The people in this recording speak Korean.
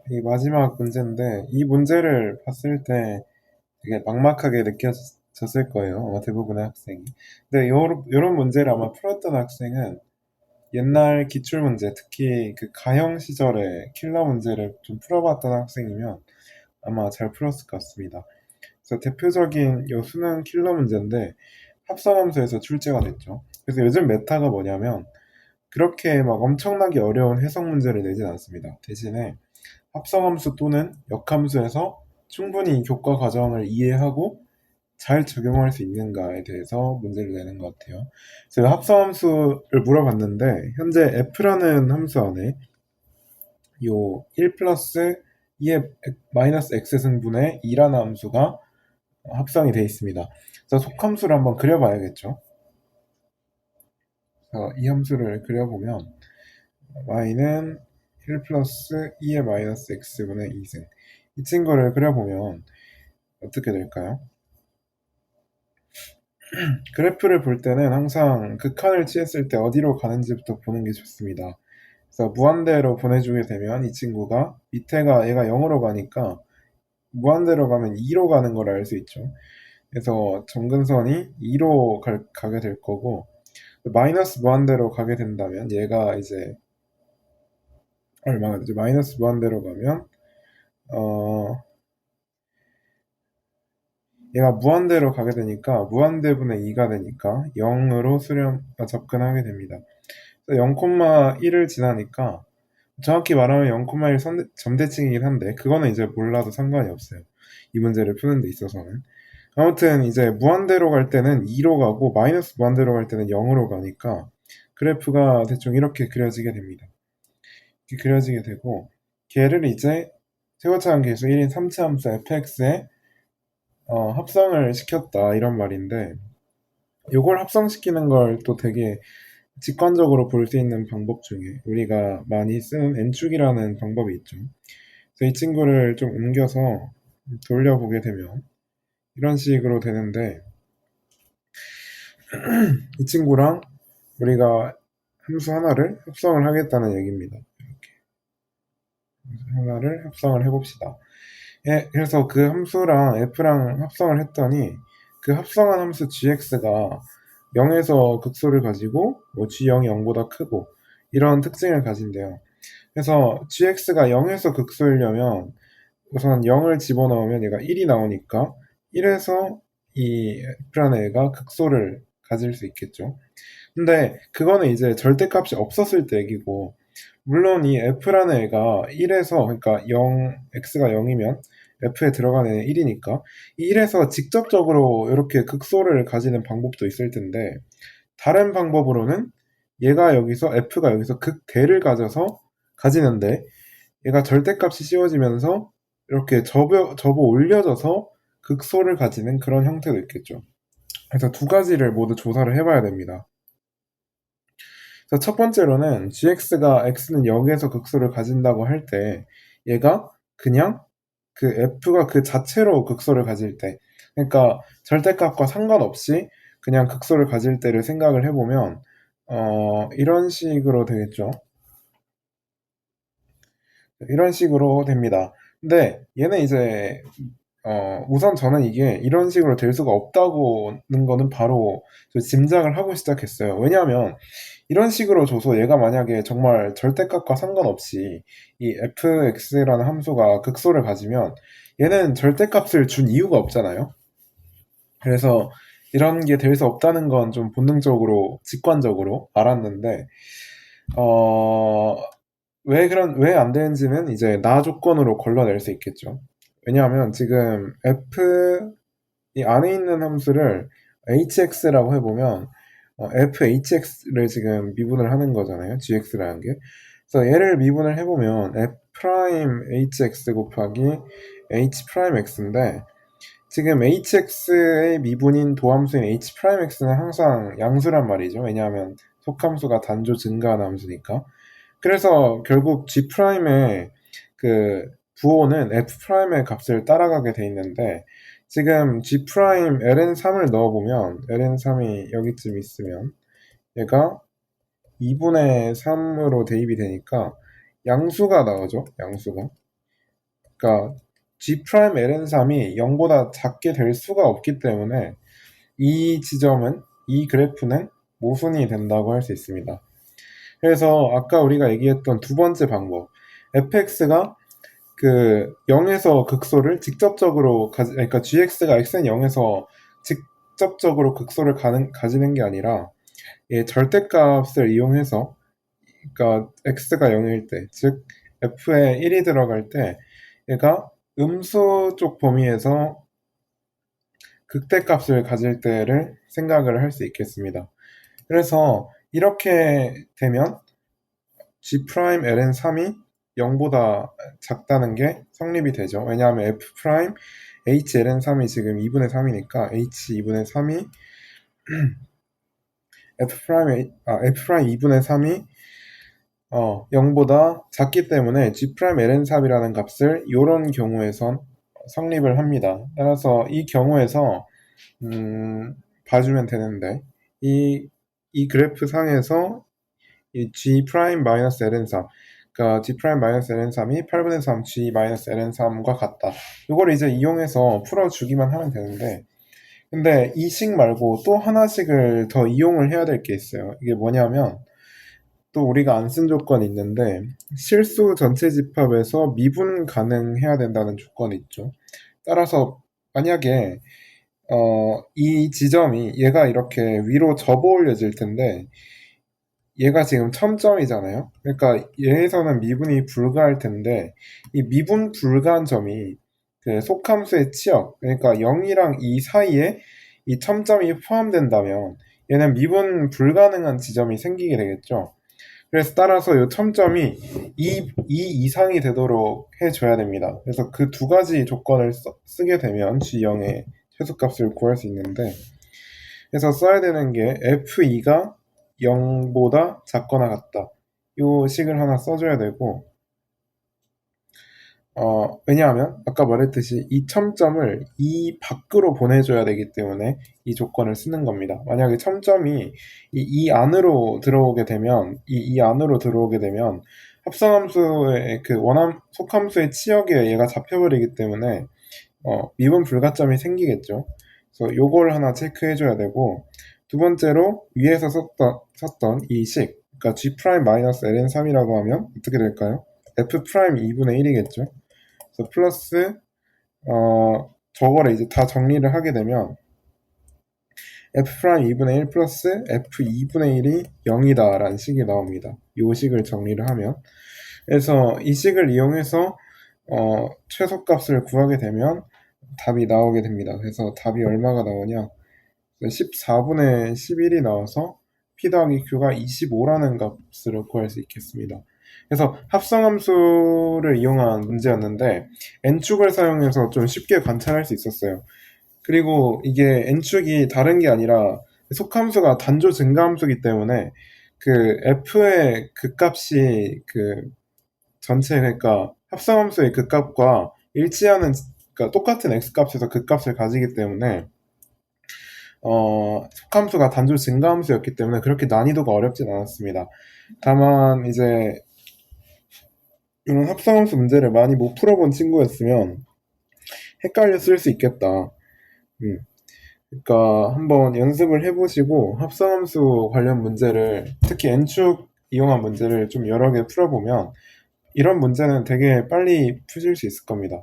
이 마지막 문제인데 이 문제를 봤을 때 되게 막막하게 느껴졌을 거예요. 아마 대부분의 학생이. 근데 요런 문제를 아마 풀었던 학생은 옛날 기출문제, 특히 그 가형 시절에 킬러 문제를 좀 풀어봤던 학생이면 아마 잘 풀었을 것 같습니다. 그래서 대표적인 요 수능 킬러 문제인데 합성함수에서 출제가 됐죠. 그래서 요즘 메타가 뭐냐면 그렇게 막 엄청나게 어려운 해석 문제를 내진 않습니다. 대신에 합성함수 또는 역함수에서 충분히 교과 과정을 이해하고 잘 적용할 수 있는가에 대해서 문제를 내는 것 같아요. 제가 합성함수를 물어봤는데 현재 f라는 함수 안에 요 1 플러스 2의 마이너스 x승분의 2라는 함수가 합성이 되어 있습니다. 그래서 속함수를 한번 그려봐야겠죠. 이 함수를 그려보면 y는 1 플러스 2의 마이너스 x분의 2승, 이 친구를 그려보면 어떻게 될까요? 그래프를 볼 때는 항상 극한을 취했을 때 어디로 가는지부터 보는 게 좋습니다. 그래서 무한대로 보내주게 되면 이 친구가 밑에가 얘가 0으로 가니까 무한대로 가면 2로 가는 걸 알 수 있죠. 그래서 점근선이 2로 가게 될 거고, 마이너스 무한대로 가게 된다면 얘가 이제 얼마가 되죠? 마이너스 무한대로 가면 얘가 무한대로 가게 되니까 무한대분의 2가 되니까 0으로 접근하게 됩니다. 0,1을 지나니까 정확히 말하면 0,1 점대칭이긴 한데 그거는 이제 몰라도 상관이 없어요. 이 문제를 푸는 데 있어서는. 아무튼 이제 무한대로 갈 때는 2로 가고 마이너스 무한대로 갈 때는 0으로 가니까 그래프가 대충 이렇게 그려지게 됩니다. 이렇게 그려지게 되고 걔를 이제 최고차원 계수 1인 3차 함수 fx에 합성을 시켰다 이런 말인데, 이걸 합성시키는 걸 또 되게 직관적으로 볼 수 있는 방법 중에 우리가 많이 쓰는 n축이라는 방법이 있죠. 그래서 이 친구를 좀 옮겨서 돌려보게 되면 이런 식으로 되는데, 이 친구랑 우리가 함수 하나를 합성을 하겠다는 얘기입니다. 이렇게 하나를 합성을 해봅시다. 예, 그래서 그 함수랑 f랑 합성을 했더니 그 합성한 함수 gx가 0에서 극소를 가지고 뭐 g0이 0보다 크고 이런 특징을 가진대요. 그래서 gx가 0에서 극소이려면 우선 0을 집어넣으면 얘가 1이 나오니까 1에서 이 f라는 애가 극소를 가질 수 있겠죠. 근데 그거는 이제 절대값이 없었을 때 얘기고, 물론 이 f라는 애가 1에서, 그러니까 0, x가 0이면 f에 들어가는 애는 1이니까 1에서 직접적으로 이렇게 극소를 가지는 방법도 있을 텐데, 다른 방법으로는 얘가 여기서 f가 여기서 극대를 가져서 가지는데 얘가 절대값이 씌워지면서 이렇게 접어 올려져서 극소를 가지는 그런 형태도 있겠죠. 그래서 두 가지를 모두 조사를 해봐야 됩니다. 그래서 첫 번째로는 gx가 x는 0에서 극소를 가진다고 할 때 얘가 그냥 그 f가 그 자체로 극소를 가질 때, 그러니까 절대값과 상관없이 그냥 극소를 가질 때를 생각을 해보면 이런 식으로 되겠죠. 이런 식으로 됩니다. 근데 얘는 이제 우선 저는 이게 이런 식으로 될 수가 없다고는 거는 바로 짐작을 하고 시작했어요. 왜냐하면 이런 식으로 줘서 얘가 만약에 정말 절대값과 상관없이 이 fx라는 함수가 극소를 가지면 얘는 절대값을 준 이유가 없잖아요. 그래서 이런 게 될 수 없다는 건 좀 본능적으로 직관적으로 알았는데, 어, 왜 안 되는지는 이제 나 조건으로 걸러낼 수 있겠죠. 왜냐하면 지금 f 이 안에 있는 함수를 hx라고 해보면 fhx를 지금 미분을 하는 거잖아요. gx라는 게. 그래서 얘를 미분을 해보면 f'hx 곱하기 h'x인데, 지금 hx의 미분인 도함수인 h'x는 항상 양수란 말이죠. 왜냐하면 속함수가 단조 증가하는 함수니까. 그래서 결국 g'의 그 부호는 f'의 값을 따라가게 돼 있는데, 지금 g' ln3을 넣어보면 ln3이 여기쯤 있으면 얘가 2분의 3으로 대입이 되니까 양수가 나오죠. 양수가. 그러니까 G'-ln3이 0보다 작게 될 수가 없기 때문에 이 지점은, 이 그래프는 모순이 된다고 할 수 있습니다. 그래서 아까 우리가 얘기했던 두 번째 방법, fx가 그 0에서 극소를 직접적으로 그러니까 gx가 x는 0에서 직접적으로 극소를 가지는 게 아니라 절대값을 이용해서, 그러니까 x가 0일 때, 즉 f에 1이 들어갈 때 얘가 음수 쪽 범위에서 극대값을 가질 때를 생각을 할 수 있겠습니다. 그래서 이렇게 되면 G'-ln3이 0보다 작다는 게 성립이 되죠. 왜냐하면 F'-hln3이 지금 2분의 3이니까 h2분의 3이 F'2분의 3이 0보다 작기 때문에 G'-ln3이라는 값을 이런 경우에선 성립을 합니다. 따라서 이 경우에서 봐주면 되는데, 이 그래프 상에서 이 G'-ln3, 그러니까 G'-ln3이 8분의 3 G-ln3과 같다. 이걸 이제 이용해서 풀어주기만 하면 되는데, 근데 이 식 말고 또 하나씩을 더 이용을 해야 될 게 있어요. 이게 뭐냐면, 또 우리가 안 쓴 조건이 있는데, 실수 전체 집합에서 미분 가능해야 된다는 조건이 있죠. 따라서 만약에 이 지점이 얘가 이렇게 위로 접어 올려질 텐데, 얘가 지금 첨점이잖아요. 그러니까 얘에서는 미분이 불가할 텐데, 이 미분 불가한 점이 그 속함수의 치역, 그러니까 0이랑 2 사이에 이 첨점이 포함된다면 얘는 미분 불가능한 지점이 생기게 되겠죠. 그래서 따라서 이 첨점이 2 이상이 되도록 해줘야 됩니다. 그래서 그 두 가지 조건을 쓰게 되면 G0의 최소값을 구할 수 있는데, 그래서 써야 되는 게 F2가 0보다 작거나 같다. 이 식을 하나 써줘야 되고, 왜냐하면 아까 말했듯이 이 첨점을 이 밖으로 보내줘야 되기 때문에 이 조건을 쓰는 겁니다. 만약에 첨점이 이 안으로 들어오게 되면, 이 안으로 들어오게 되면 합성함수의 그 속함수의 치역에 얘가 잡혀버리기 때문에 미분 불가점이 생기겠죠. 그래서 요걸 하나 체크해줘야 되고, 두 번째로 위에서 썼던 이 식, 그러니까 G'-ln3이라고 하면 어떻게 될까요? F'2분의 1이겠죠. 그래서 플러스 저거를 이제 다 정리를 하게 되면 F'2분의 1 플러스 F2분의 1이 0이다 라는 식이 나옵니다. 이 식을 정리를 하면, 그래서 이 식을 이용해서 최소값을 구하게 되면 답이 나오게 됩니다. 그래서 답이 얼마가 나오냐, 14분의 11이 나와서 P 더하기 Q가 25라는 값으로 구할 수 있겠습니다. 그래서 합성함수를 이용한 문제였는데 n축을 사용해서 좀 쉽게 관찰할 수 있었어요. 그리고 이게 n축이 다른 게 아니라 속함수가 단조 증가함수이기 때문에 그 f의 극값이 그 전체, 그러니까 합성함수의 극값과 일치하는, 그러니까 똑같은 x값에서 극값을 가지기 때문에 속함수가 단조 증가함수였기 때문에 그렇게 난이도가 어렵진 않았습니다. 다만 이제 이런 합성함수 문제를 많이 못 풀어본 친구였으면 헷갈렸을 수 있겠다. 그러니까 한번 연습을 해보시고 합성함수 관련 문제를, 특히 n축 이용한 문제를 좀 여러 개 풀어보면 이런 문제는 되게 빨리 푸실 수 있을 겁니다.